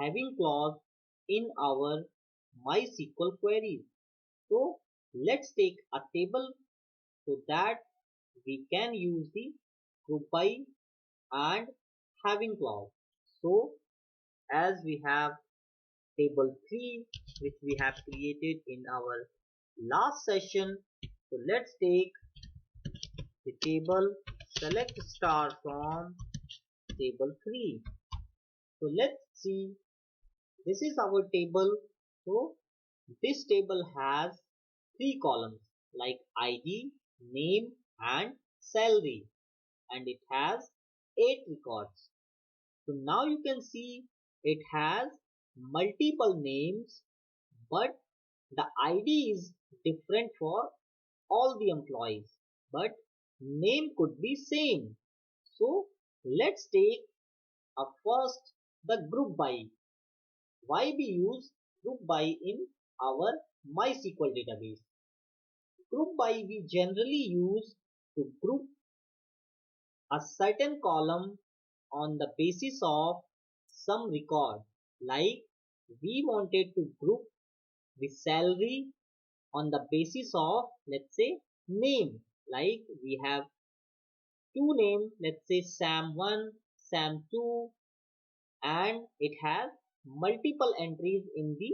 having clause in our MySQL queries. So let's take a table so that we can use the group by and having clause. So as we have table 3 which we have created in our last session, so let's take the table select star from table 3. So let's see, this is our table. So this table has 3 columns like ID, name and salary, and it has 8 records. So now you can see it has multiple names, but the ID is different for all the employees, but name could be same. So let's take first the group by. Why we use group by in our MySQL database? Group by we generally use to group a certain column on the basis of some record. Like we wanted to group the salary on the basis of, let's say, name. Like we have two names, let's say Sam1, Sam2, and it has multiple entries in the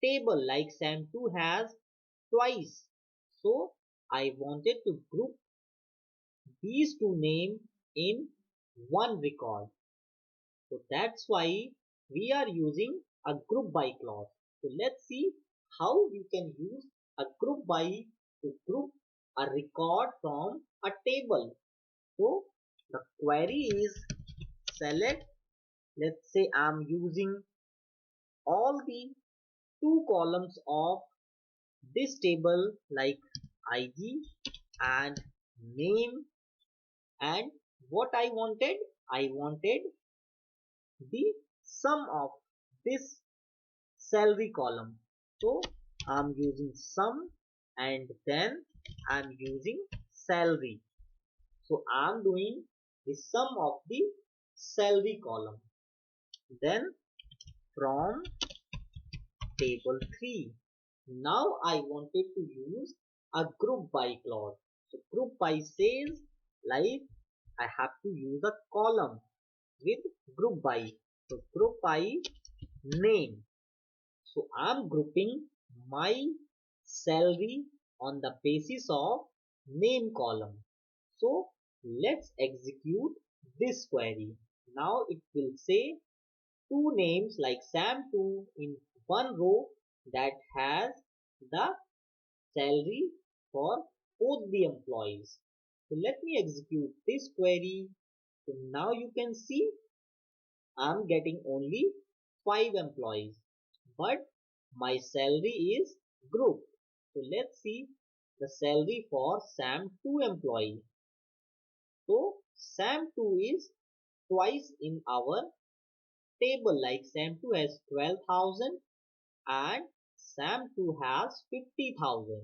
table like Sam2 has twice. So I wanted to group these two names in one record. So that's why we are using a group by clause. So let's see how we can use a group by to group a record from a table. So the query is select, let's say I'm using all the two columns of this table like ID and name, and what I wanted the sum of this salary column. So I'm using sum and then I'm using salary. So I'm doing the sum of the salary column. Then from table 3, now I wanted to use a group by clause. So group by says like I have to use a column with group by. So group by name. So I'm grouping my salary on the basis of name column. So let's execute this query. Now it will say two names like Sam2 in one row that has the salary for both the employees. So let me execute this query. So now you can see I'm getting only 5 employees, but my salary is grouped. So let's see the salary for Sam2 employee. So Sam2 is twice in our table, like Sam2 has 12,000 and Sam2 has 50,000.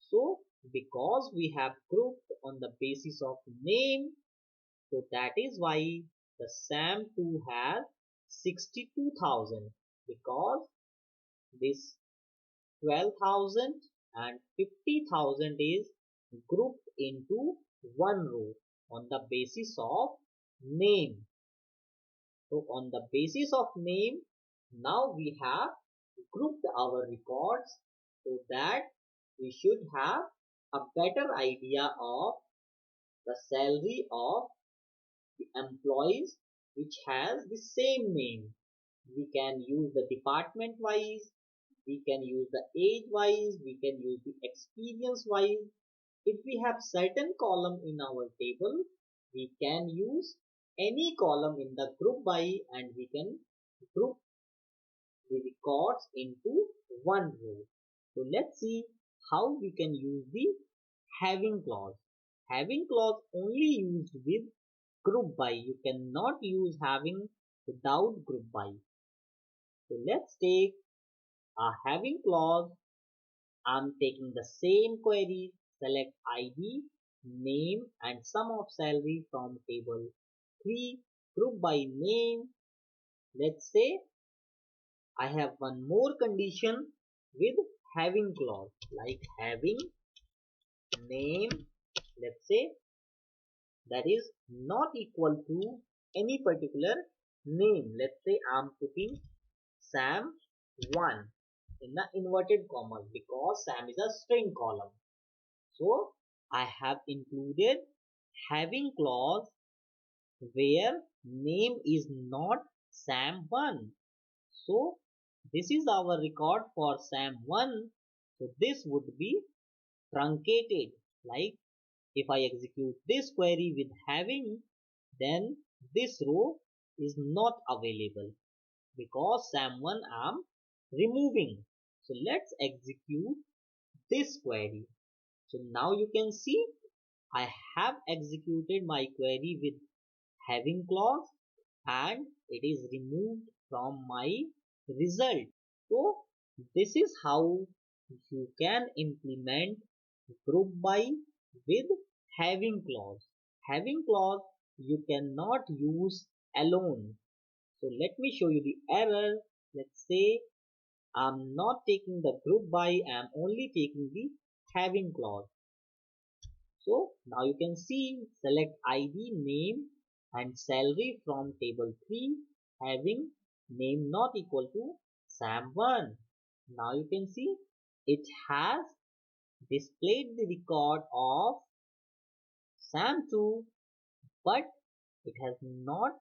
So because we have grouped on the basis of name, so that is why the Sam2 has 62,000, because this 12,000 and 50,000 is grouped into one row on the basis of name. So on the basis of name, now we have grouped our records so that we should have a better idea of the salary of the employees which has the same name. We can use the department wise, we can use the age wise, we can use the experience wise. If we have certain column in our table, we can use any column in the group by and we can group the records into one row. So let's see how we can use the having clause. Having clause only used with group by. You cannot use having without group by. So let's take a having clause. I'm taking the same query, select ID, name and sum of salary from table 3, group by name. Let's say I have one more condition with having clause, like having name, let's say, that is not equal to any particular name. Let's say I'm putting Sam 1 in the inverted commas because Sam is a string column. So I have included having clause where name is not Sam1. So this is our record for Sam1. So this would be truncated. Like if I execute this query with having, then this row is not available because Sam1 I'm removing. So let's execute this query. So now you can see I have executed my query with having clause and it is removed from my result. So this is how you can implement group by with having clause. Having clause you cannot use alone. So let me show you the error. Let's say I'm not taking the group by, I'm only taking the having clause. So now you can see select ID, name and salary from table 3 having name not equal to Sam1. Now you can see it has displayed the record of Sam2 but it has not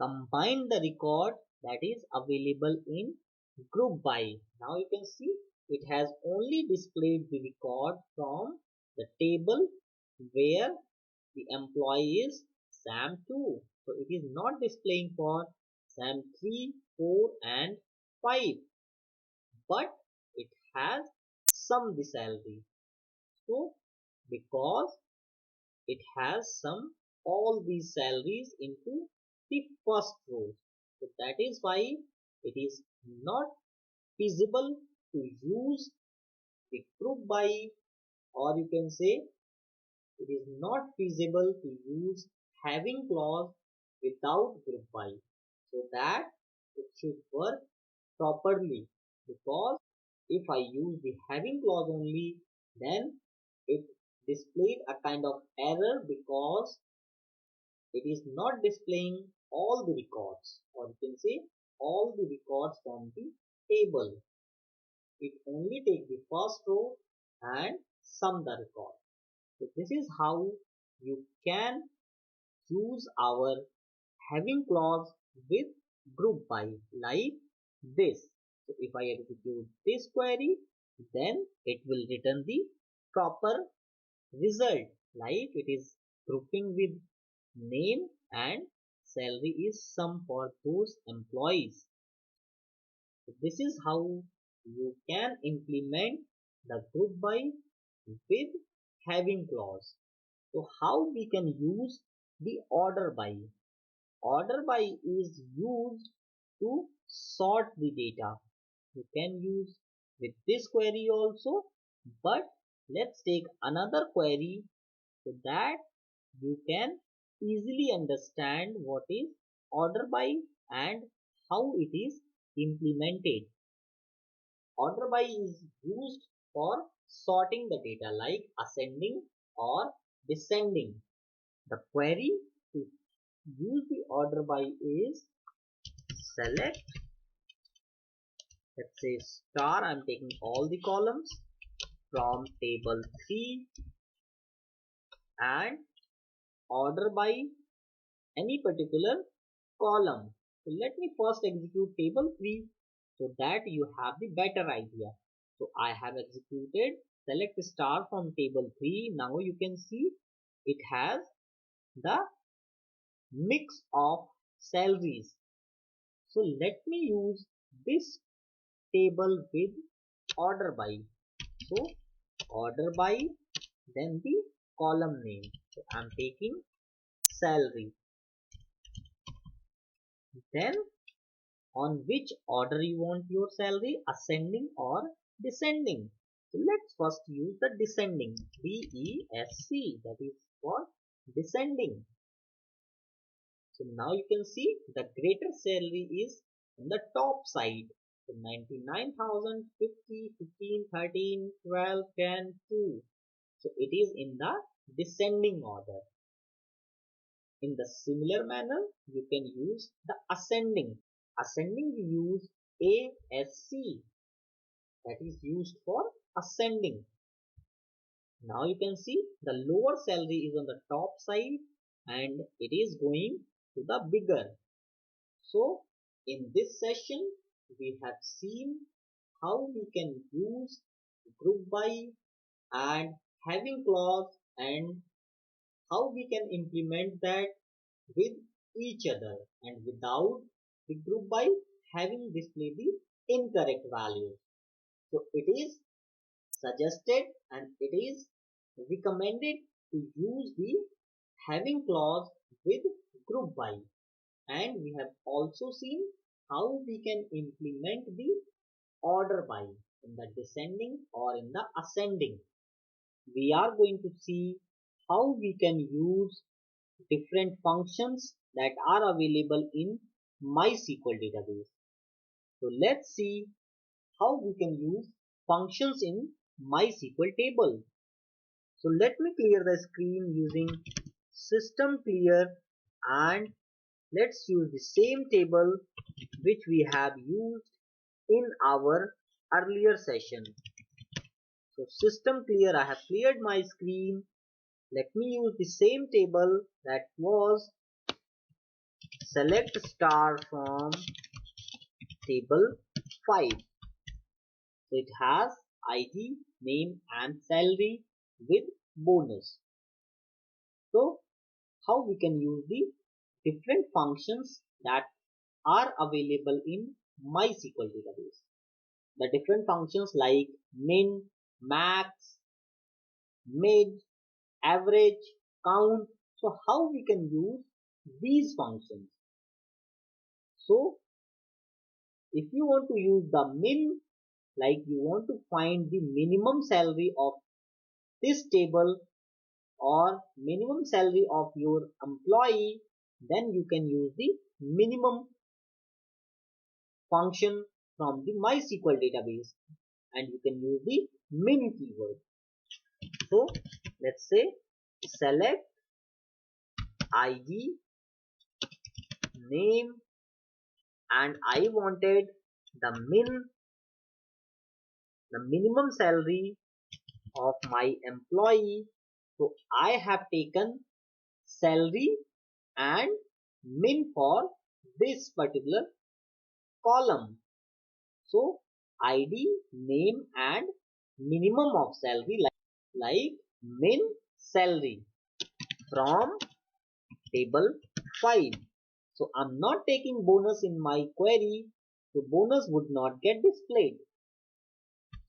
combined the record that is available in group by. Now you can see it has only displayed the record from the table where the employee is Sam2. So it is not displaying for Sam3, 4 and 5 but it has summed the salary. So because it has summed all these salaries into the first row. So that is why it is not feasible to use the group by, or you can say it is not feasible to use having clause without group by, so that it should work properly. Because if I use the having clause only, then it displayed a kind of error because it is not displaying all the records, or you can say all the records from the table. It only takes the first row and sum the record. So this is how you can use our having clause with group by like this. So if I execute this query, then it will return the proper result, like it is grouping with name and salary is sum for those employees. So this is how you can implement the group by with having clause. So how we can use the order by? Order by is used to sort the data. You can use with this query also, but let's take another query so that you can easily understand what is order by and how it is implemented. Order by is used for sorting the data like ascending or descending. The query to use the order by is select, let's say star, I'm taking all the columns from table 3 and order by any particular column. So let me first execute table 3 so that you have the better idea. So I have executed select star from table 3. Now you can see it has the mix of salaries. So let me use this table with order by. So order by, then the column name. So I'm taking salary. Then on which order you want your salary, ascending or descending. So let's first use the descending, DESC, that is for descending. So now you can see the greater salary is in the top side. So 99,000, 50, 15, 13, 12, 10, 2. So it is in the descending order. In the similar manner, you can use the ascending. Ascending we use ASC, that is used for ascending. Now you can see the lower salary is on the top side and it is going to the bigger. So in this session we have seen how we can use group by and having clause and how we can implement that with each other and without the group by having displayed the incorrect values. So it is suggested and it is recommended to use the having clause with group by, and we have also seen how we can implement the order by in the descending or in the ascending. We are going to see how we can use different functions that are available in MySQL database. So let's see how we can use functions in MySQL table. So let me clear the screen using system clear and let's use the same table which we have used in our earlier session. So system clear, I have cleared my screen. Let me use the same table that was select star from table 5. So it has ID, name and salary with bonus. So how we can use the different functions that are available in MySQL database. The different functions like min, max, mid, average, count. So how we can use these functions. So if you want to use the min, like you want to find the minimum salary of this table or minimum salary of your employee, then you can use the minimum function from the MySQL database and you can use the min keyword. So let's say select ID, name, and I wanted the minimum salary of my employee. So I have taken salary and min for this particular column. So ID, name and minimum of salary like min salary from table 5. So I'm not taking bonus in my query, so bonus would not get displayed.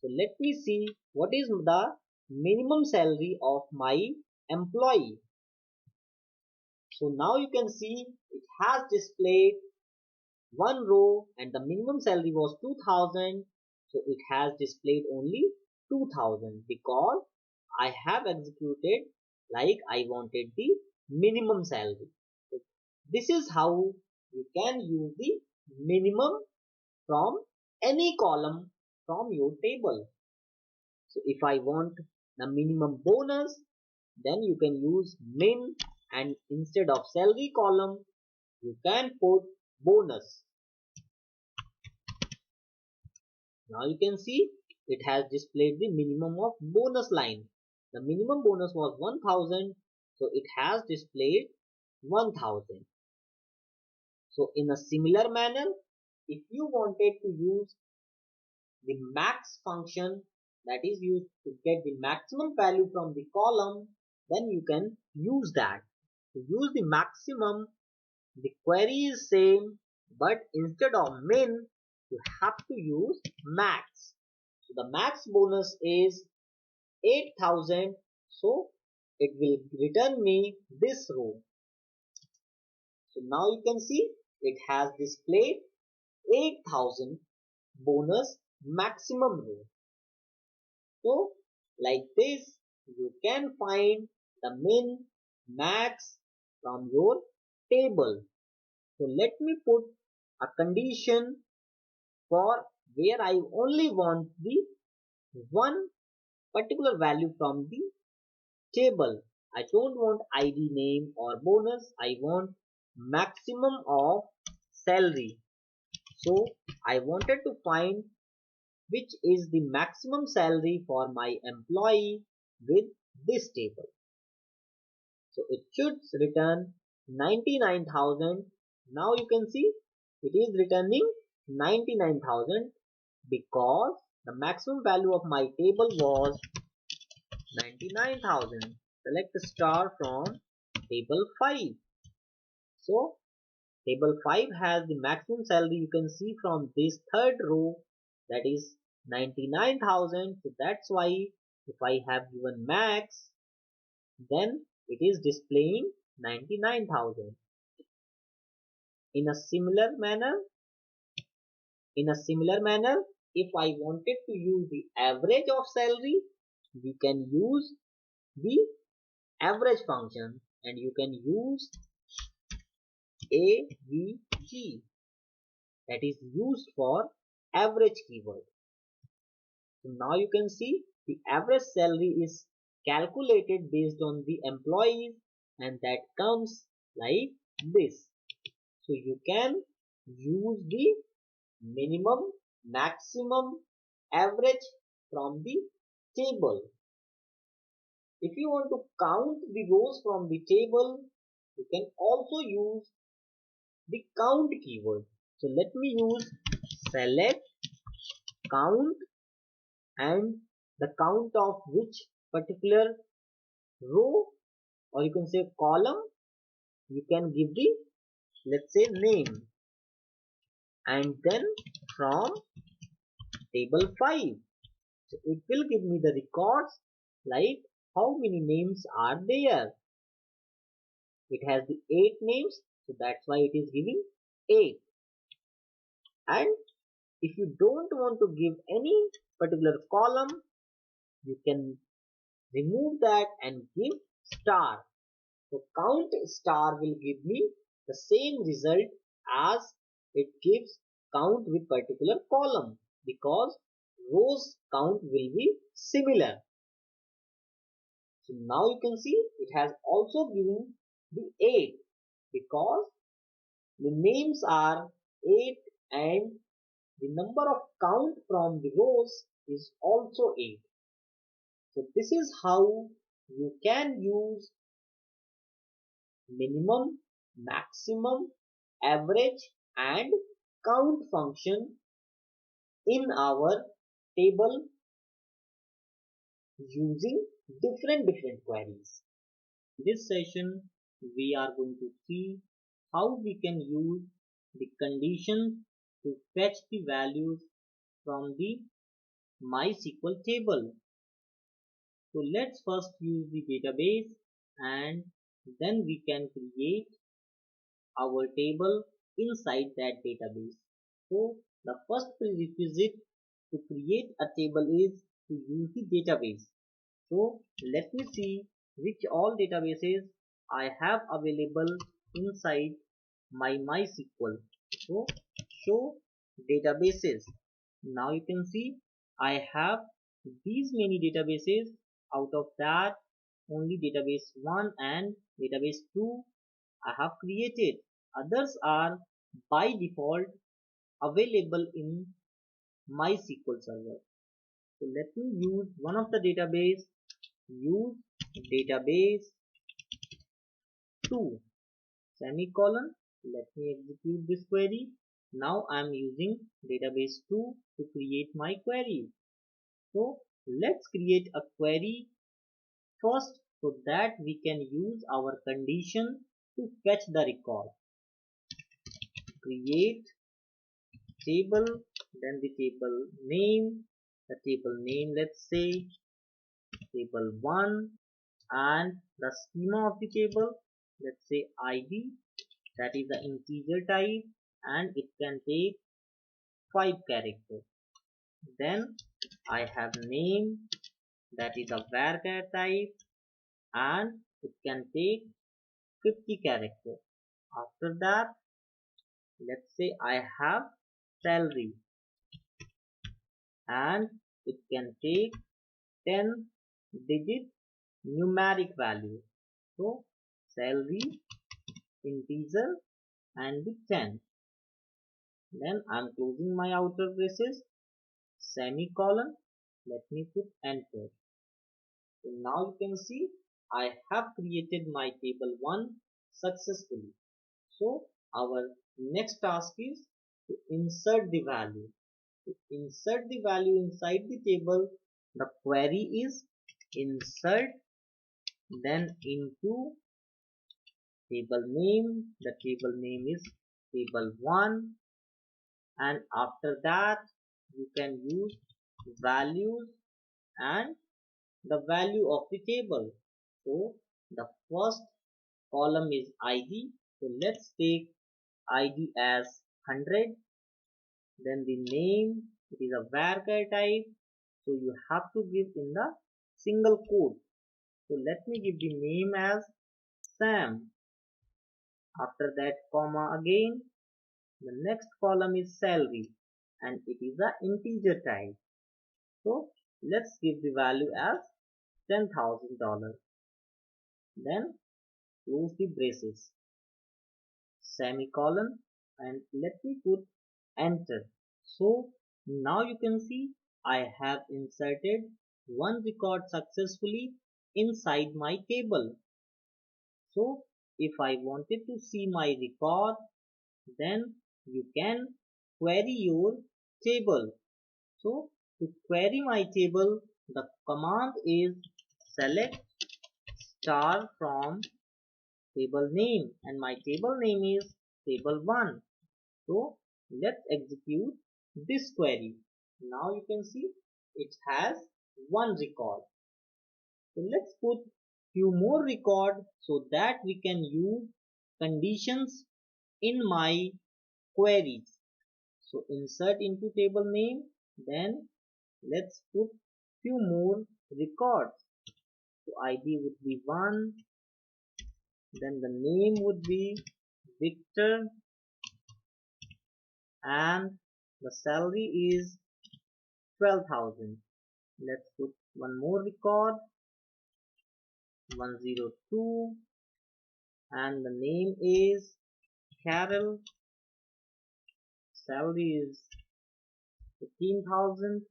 So let me see what is the minimum salary of my employee. So now you can see it has displayed one row and the minimum salary was 2000. So it has displayed only 2000 because I have executed like I wanted the minimum salary. So this is how you can use the minimum from any column from your table. So if I want the minimum bonus, then you can use min and instead of salary column, you can put bonus. Now you can see it has displayed the minimum of bonus line. The minimum bonus was 1000, so it has displayed 1000. So in a similar manner, if you wanted to use the max function that is used to get the maximum value from the column, then you can use that. To use the maximum, the query is same, but instead of min, you have to use max. So the max bonus is 8000, so it will return me this row. So now you can see it has displayed 8000 bonus maximum row. So like this you can find the min, max from your table. So let me put a condition for where I only want the one particular value from the table. I don't want ID name or bonus. I want maximum of salary. So I wanted to find which is the maximum salary for my employee with this table. So it should return 99,000. Now you can see it is returning 99,000 because the maximum value of my table was 99,000. Select the star from table 5. So table 5 has the maximum salary. You can see from this third row, that is 99,000. So that's why if I have given max, then it is displaying 99,000. In a similar manner, if I wanted to use the average of salary, we can use the average function, and you can use AVG, that is used for average keyword. So now you can see the average salary is calculated based on the employees, and that comes like this. So you can use the minimum, maximum, average from the table. If you want to count the rows from the table, you can also use the count keyword. So let me use select count, and the count of which particular row, or you can say column, you can give the, let's say, name, and then from table 5. So it will give me the records like how many names are there. It has the 8 names, so that's why it is giving 8. And if you don't want to give any particular column, you can remove that and give star. So count star will give me the same result as it gives count with particular column, because rows count will be similar. So now you can see it has also given the 8 because the names are 8 and the number of count from the rows is also 8. So this is how you can use minimum, maximum, average and count function in our table using different queries. In this session, we are going to see how we can use the conditions to fetch the values from the MySQL table. So let's first use the database, and then we can create our table inside that database. So the first prerequisite to create a table is to use the database. So let me see which all databases I have available inside my MySQL. So show databases. Now you can see I have these many databases. Out of that, only database 1 and database 2 I have created. Others are by default available in MySQL server. So let me use one of the database, use database 2 semicolon. Let me execute this query. Now I am using database 2 to create my query. So let's create a query first so that we can use our condition to fetch the record. Create table, then the table name, let's say table 1, and the schema of the table, let's say ID, that is the integer type, and it can take 5 characters. Then I have name, that is a varchar type, and it can take 50 characters. After that Let's say I have salary and it can take 10 digit numeric value. So salary integer and with 10. Then I'm closing my outer braces, semicolon. Let me put enter. So now you can see I have created my table 1 successfully. So our next task is to insert the value. To insert the value inside the table, the query is insert then into table name. The table name is table 1, and after that you can use values and the value of the table. So the first column is ID. So let's take ID as 100. Then the name, it is a varchar type. So you have to give in the single quote. So let me give the name as Sam. After that comma again. The next column is salary and it is a integer type. So let's give the value as $10,000. Then close the braces, semicolon, and let me put enter. So now you can see I have inserted one record successfully inside my table. So if I wanted to see my record, then you can query your table. So to query my table, the command is select star from table name, and my table name is table 1. So let's execute this query. Now you can see it has one record. So let's put few more record so that we can use conditions in my queries. So insert into table name, then let's put few more records. So ID would be 1, then the name would be Victor, and the salary is 12,000. Let's put one more record, 102, and the name is Carol, salary is 15,000.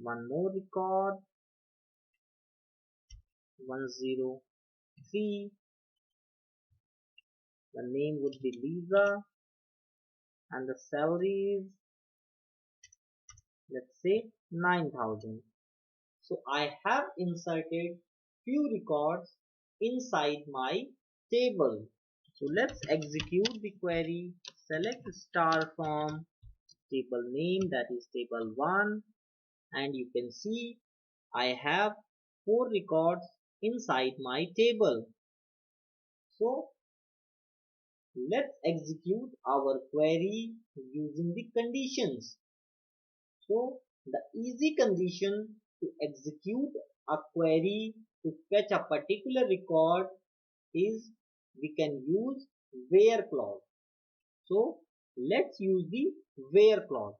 One more record, 103, the name would be Lisa, and the salary is, let's say, 9,000. So I have inserted few records inside my table. So let's execute the query. Select star from table name, that is table 1, and you can see I have 4 records inside my table. So let's execute our query using the conditions. So the easy condition to execute a query to fetch a particular record is we can use where clause. So let's use the where clause.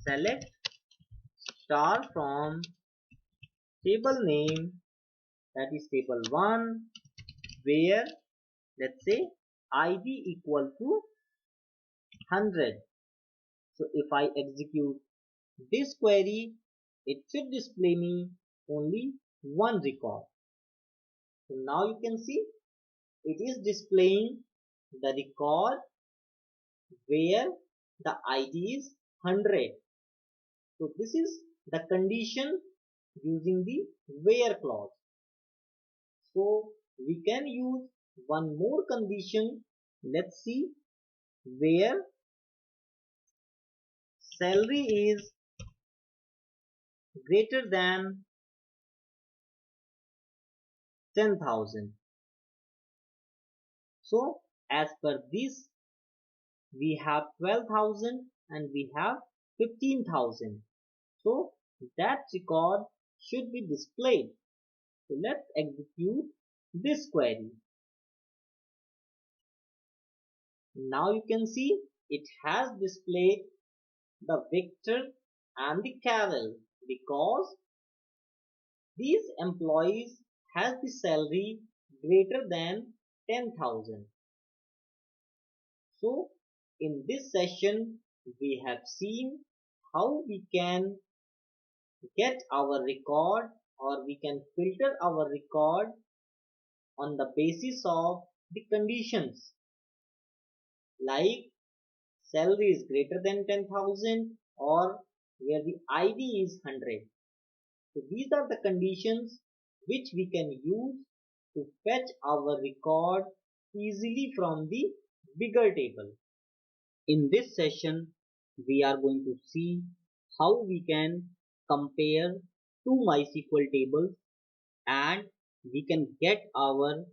Select star from table name, that is table 1, where let's say ID equal to 100. So if I execute this query, it should display me only one record. So now you can see it is displaying the record where the ID is 100. So this is the condition using the where clause. So we can use one more condition. Let's see, where salary is greater than 10,000. So as per this, we have 12,000 and we have 15,000. So that record should be displayed. So let's execute this query. Now you can see it has displayed the Victor and the Carol because these employees has the salary greater than 10,000. So in this session we have seen how we can get our record, or we can filter our record on the basis of the conditions like salary is greater than 10,000 or where the ID is 100. So these are the conditions which we can use to fetch our record easily from the bigger table. In this session, we are going to see how we can compare two MySQL tables and we can get our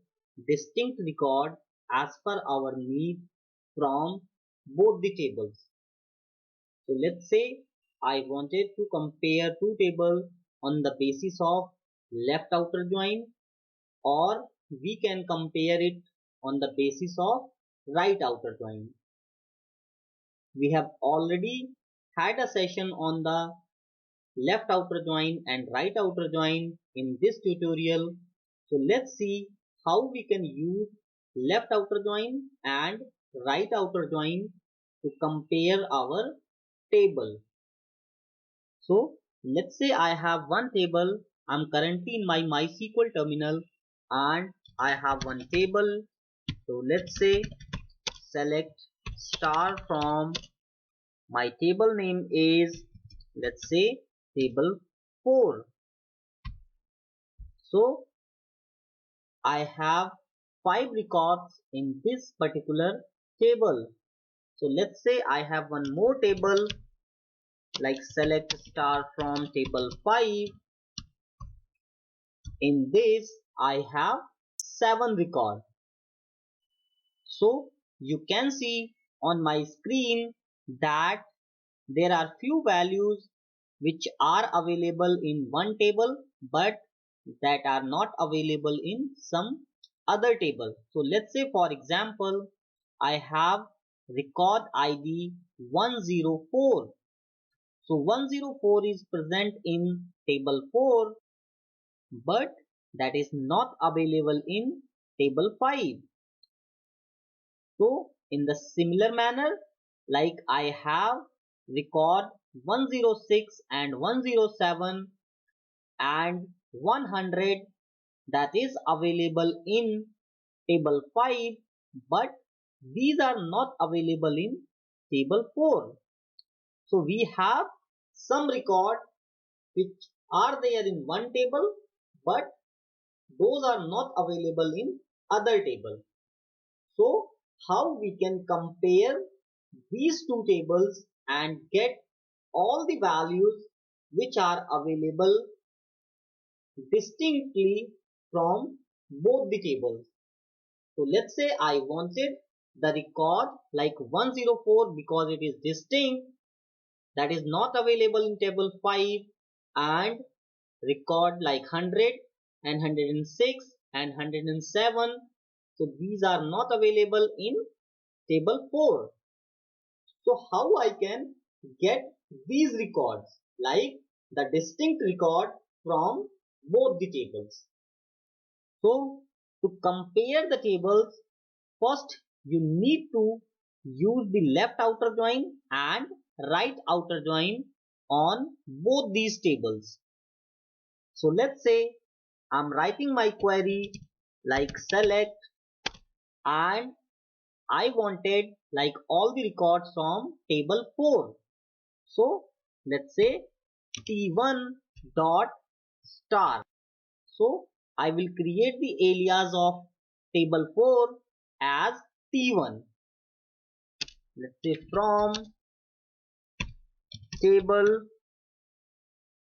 distinct record as per our need from both the tables. So let's say I wanted to compare two tables on the basis of left outer join, or we can compare it on the basis of right outer join. We have already had a session on the left outer join and right outer join in this tutorial. So let's see how we can use left outer join and right outer join to compare our table. So let's say I have one table. I'm currently in my MySQL terminal and I have one table. So let's say select star from my table name is, let's say, table 4. So I have 5 records in this particular table. So let's say I have one more table like select star from table 5. In this I have 7 records. So you can see on my screen that there are few values which are available in one table but that are not available in some other table. So let's say for example I have record ID 104. So 104 is present in table 4 but that is not available in table 5. So in the similar manner, like I have record 106 and 107 and 100 that is available in table 5 but these are not available in table 4. So we have some record which are there in one table but those are not available in other table. So how we can compare these two tables and get all the values which are available distinctly from both the tables. So let's say I wanted the record like 104 because it is distinct, that is not available in table 5, and record like 100 and 106 and 107. So these are not available in table 4. So how I can get these records like the distinct record from both the tables. So to compare the tables, first you need to use the left outer join and right outer join on both these tables. So let's say I'm writing my query like select and I wanted like all the records from table 4. So let's say t1 dot star. So I will create the alias of table 4 as t1. Let's say from table,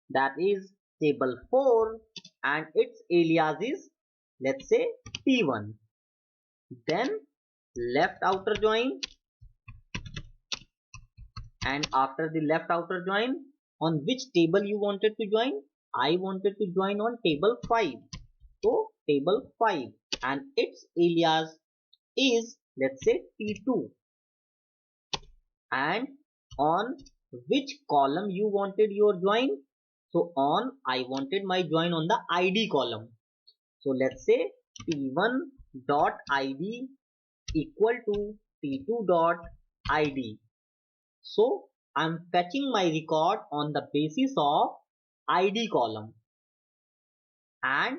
that is table 4, and its alias is, let's say, t1. Then left outer join, and after the left outer join, on which table you wanted to join? I wanted to join on table 5. So table 5 and its alias is, let's say, t2. and on which column you wanted your join. So I wanted my join on the ID column. So let's say t1 dot id equal to t2 dot id. So I'm fetching my record on the basis of ID column, and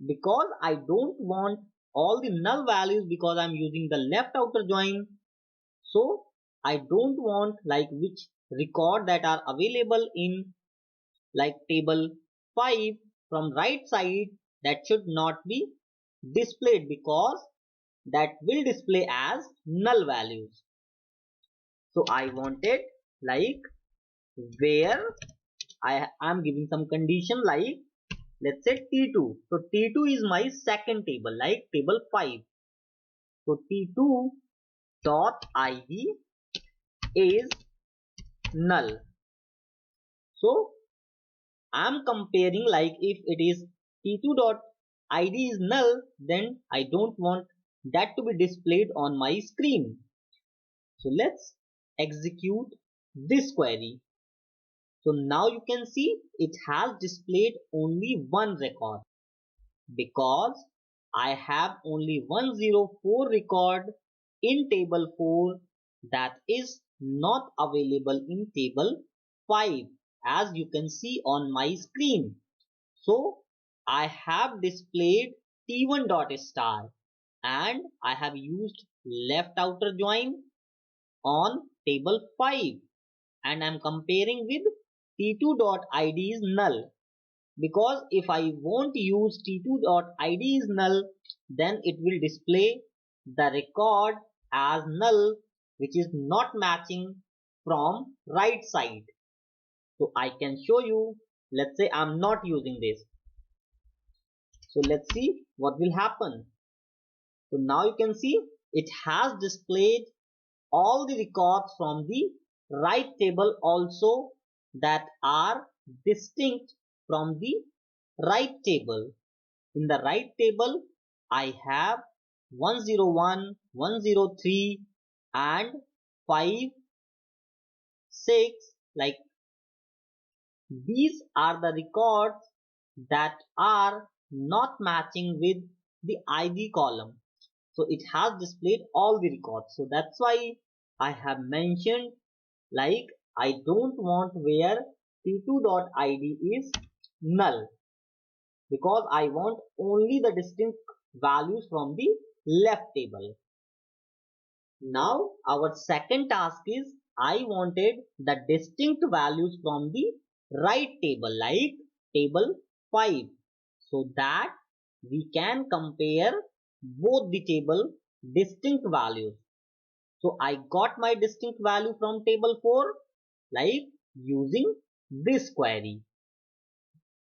because I don't want all the null values because I'm using the left outer join, so I don't want like which record that are available in like table 5 from right side, that should not be displayed because that will display as null values. So I wanted like where I am giving some condition like let's say T2. So T2 is my second table like table 5. So T2 dot id is null. So I'm comparing like if it is T2 dot id is null, then I don't want that to be displayed on my screen. So let's execute this query. So now you can see it has displayed only one record because I have only 104 record in table 4 that is not available in table 5 as you can see on my screen. So I have displayed t1 dot star and I have used left outer join on table 5 and I'm comparing with t2 dot id is null, because if I won't use t2 dot id is null, then it will display the record as null which is not matching from right side. So I can show you, let's say I'm not using this. So let's see what will happen. So now you can see it has displayed all the records from the right table also that are distinct from the right table. In the right table I have 101, 103 and 5, 6, like these are the records that are not matching with the ID column. So it has displayed all the records. So that's why I have mentioned like I don't want where t2.id is null, because I want only the distinct values from the left table. Now our second task is I wanted the distinct values from the right table like table 5, so that we can compare both the table distinct values. So I got my distinct value from table 4 like using this query.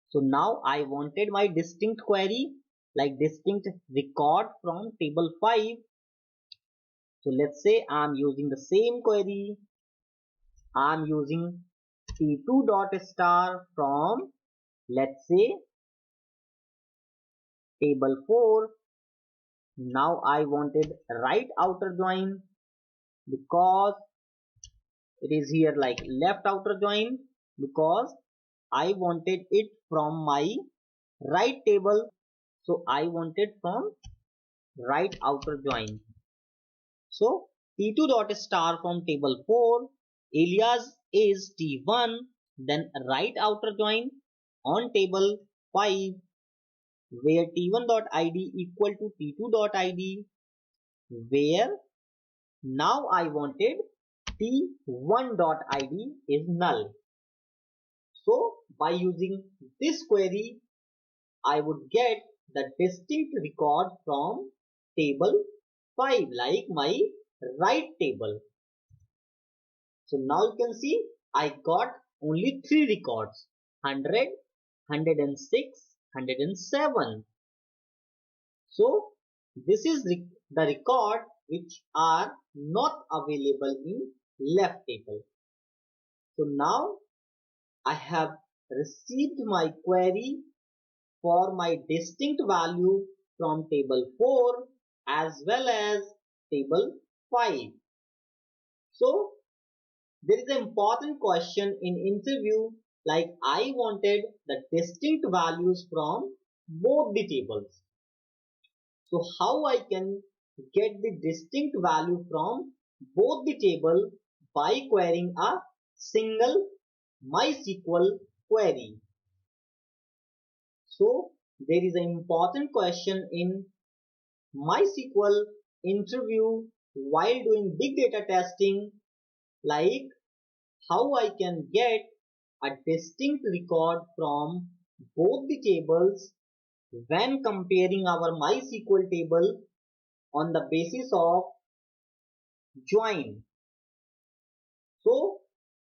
So now I wanted my distinct query like distinct record from table 5. So let's say I'm using the same query. I'm using t2 dot star from let's say table 4. Now I wanted right outer join because it is here like left outer join, because I wanted it from my right table. So I wanted from right outer join. So t2 dot star from table 4 alias is t1, then right outer join on table 5 where t1 dot id equal to t2 dot id, where now I wanted t1 dot id is null. So by using this query I would get the distinct record from table 5 like my right table. So now you can see I got only 3 records, 100, 106, 107. So this is the record which are not available in left table. So now I have received my query for my distinct value from table 4 as well as table 5. So There is an important question in interview like I wanted the distinct values from both the tables. So how I can get the distinct value from both the table by querying a single MySQL query. So there is an important question in MySQL interview while doing big data testing like how I can get a distinct record from both the tables when comparing our MySQL table on the basis of join. So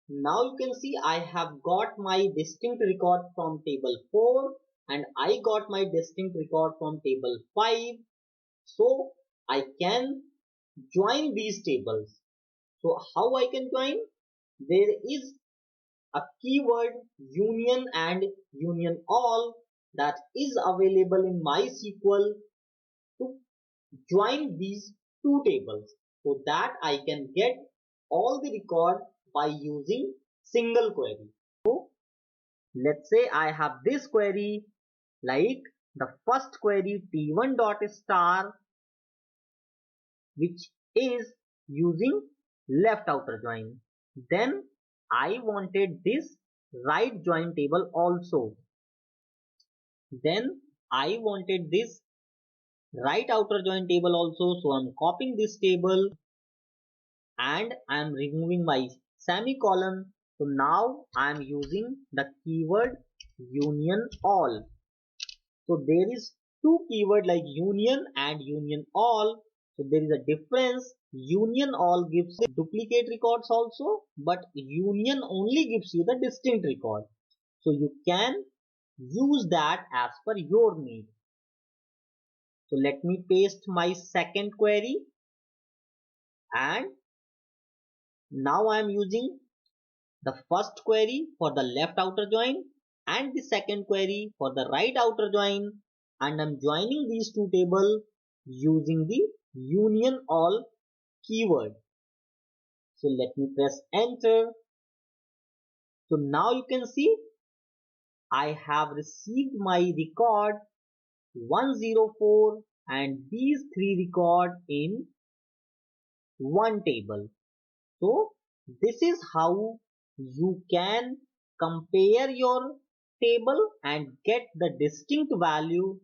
now you can see I have got my distinct record from table 4 and I got my distinct record from table 5. So I can join these tables. So how I can join? There is a keyword union and union all that is available in MySQL to join these two tables so that I can get all the record by using single query. So let's say I have this query like the first query t1 dot star which is using left outer join. Then I wanted this right join table also. Then I wanted this right outer join table also. So I'm copying this table and I'm removing my semicolon. So now I'm using the keyword union all. So there is two keyword like union and union all. So there is a difference. Union all gives you duplicate records also, but union only gives you the distinct record. So you can use that as per your need. So let me paste my second query and now I am using the first query for the left outer join and the second query for the right outer join, and I'm joining these two tables using the union all keyword. So let me press enter. So now you can see I have received my record 104 and these three record in one table. So this is how you can compare your table and get the distinct value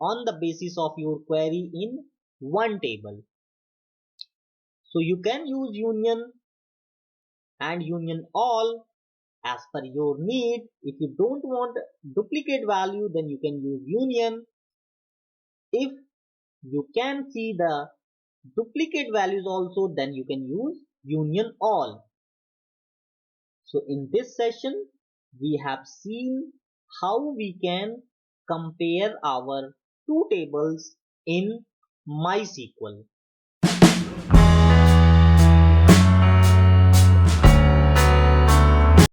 on the basis of your query in one table. So you can use union and union all as per your need. If you don't want duplicate value, then you can use union. If you can see the duplicate values also, then you can use union all. So in this session, we have seen how we can compare our two tables in MySQL.